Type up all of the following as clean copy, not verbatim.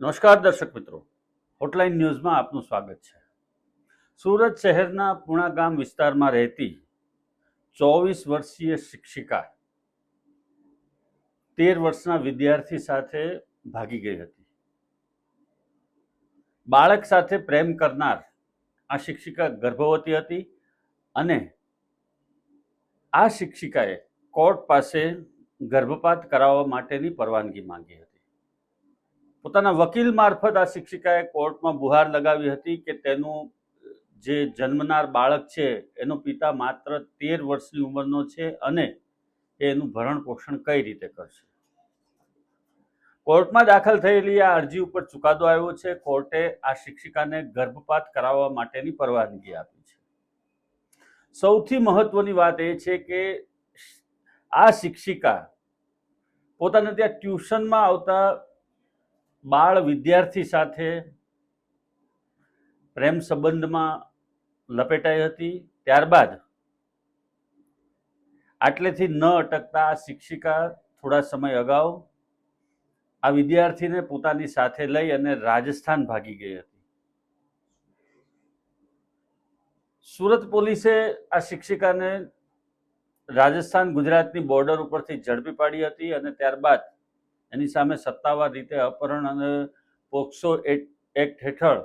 નમસ્કાર દર્શક મિત્રો, હોટલાઇન ન્યૂઝમાં આપનું સ્વાગત છે। સુરત શહેરના પુણા ગામ વિસ્તારમાં રહેતી 24 વર્ષીય શિક્ષિકા 13 વર્ષના વિદ્યાર્થી સાથે ભાગી ગઈ હતી। બાળક સાથે પ્રેમ કરનાર આ શિક્ષિકા ગર્ભવતી હતી અને આ શિક્ષિકાએ કોર્ટ પાસે ગર્ભપાત કરાવવા માટેની પરવાનગી માંગી હતી। પોતાના વકીલ મારફત આ શિક્ષિકાએ કોર્ટમાં ગુહાર લગાવી હતી કે તેનું જે જન્મનાર બાળક છે એનો પિતા માત્ર 13 વર્ષની ઉંમરનો છે અને એનું ભરણ પોષણ કઈ રીતે કરશે। કોર્ટમાં દાખલ થયેલી આ અરજી ઉપર ચુકાદો આવ્યો છે। કોર્ટે આ શિક્ષિકાને ગર્ભપાત કરાવવા માટેની પરવાનગી આપી છે। સૌથી મહત્વની વાત એ છે કે આ શિક્ષિકા પોતાના ત્યાં ટ્યુશનમાં આવતા બાળ વિદ્યાર્થી સાથે પ્રેમ સંબંધમાં લપેટાઈ હતી। ત્યારબાદ આટલેથી ન અટકતા આ શિક્ષિકા થોડા સમય અગાઉ આ વિદ્યાર્થીને પોતાની સાથે લઈ અને રાજસ્થાન ભાગી ગઈ હતી। સુરત પોલીસે આ શિક્ષિકાને રાજસ્થાન ગુજરાતની બોર્ડર ઉપરથી ઝડપી પાડી હતી અને ત્યારબાદ એની સામે સત્તાવાર રીતે અપહરણ અને પોક્સો એક્ટ હેઠળ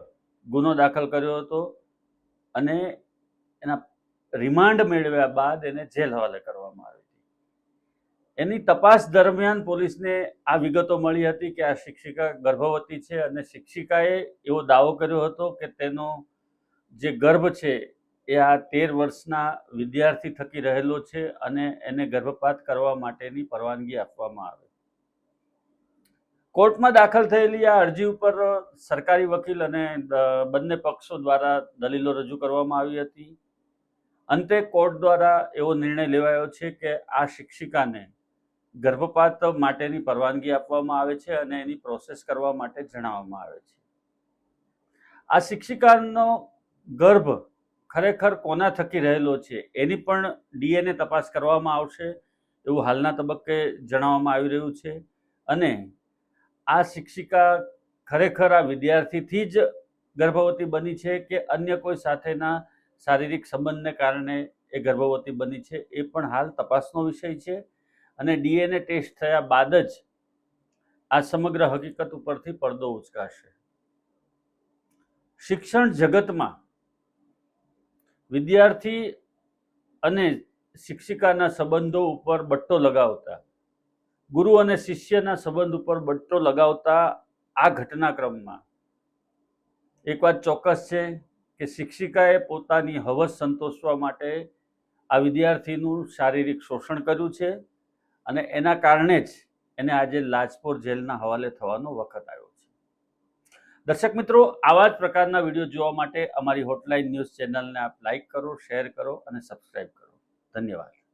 ગુનો દાખલ કર્યો હતો અને એના રિમાન્ડ મેળવ્યા બાદ એને જેલ હવાલે કરવામાં આવી હતી। એની તપાસ દરમિયાન પોલીસને આ વિગતો મળી હતી કે આ શિક્ષિકા ગર્ભવતી છે અને શિક્ષિકાએ એવો દાવો કર્યો હતો કે તેનો જે ગર્ભ છે એ આ 13 વર્ષના વિદ્યાર્થી થકી રહેલો છે અને એને ગર્ભપાત કરવા માટેની પરવાનગી આપવામાં આવે। કોર્ટમાં દાખલ થયેલી આ અરજી ઉપર સરકારી વકીલ અને બંને પક્ષો દ્વારા દલીલો રજૂ કરવામાં આવી હતી। અંતે કોર્ટ દ્વારા એવો નિર્ણય લેવાયો છે કે આ શિક્ષિકાને ગર્ભપાત માટેની પરવાનગી આપવામાં આવે છે અને એની પ્રોસેસ કરવા માટે જણાવવામાં આવે છે। આ શિક્ષિકાનો ગર્ભ ખરેખર કોના થકી રહેલો છે એની પણ ડીએનએ તપાસ કરવામાં આવશે એવું હાલના તબક્કે જણાવવામાં આવી રહ્યું છે અને આ શિક્ષિકા ખરેખર આ વિદ્યાર્થીથી જ ગર્ભવતી બની છે કે અન્ય કોઈ સાથેના શારીરિક સંબંધને કારણે એ ગર્ભવતી બની છે એ પણ હાલ તપાસનો વિષય છે અને ડીએનએ ટેસ્ટ થયા બાદ જ આ સમગ્ર હકીકત ઉપરથી પડદો ઉચકાશે। શિક્ષણ જગતમાં વિદ્યાર્થી અને શિક્ષિકાના સંબંધો ઉપર બટ્ટો લગાવતા, ગુરુ અને શિષ્યના સંબંધ ઉપર બટ્ટો લગાવતા આ ઘટનાક્રમમાં એક વાત ચોક્કસ છે કે શિક્ષિકાએ પોતાની હવસ સંતોષવા માટે આ વિદ્યાર્થીનું શારીરિક શોષણ કર્યું છે અને એના કારણે જ એને આજે લાજપોર જેલના હવાલે થવાનો વખત આવ્યો છે। દર્શક મિત્રો, આવા જ પ્રકારના વિડીયો જોવા માટે અમારી હોટલાઇન ન્યૂઝ ચેનલને આપ લાઇક કરો, શેર કરો અને સબસ્ક્રાઇબ કરો। ધન્યવાદ।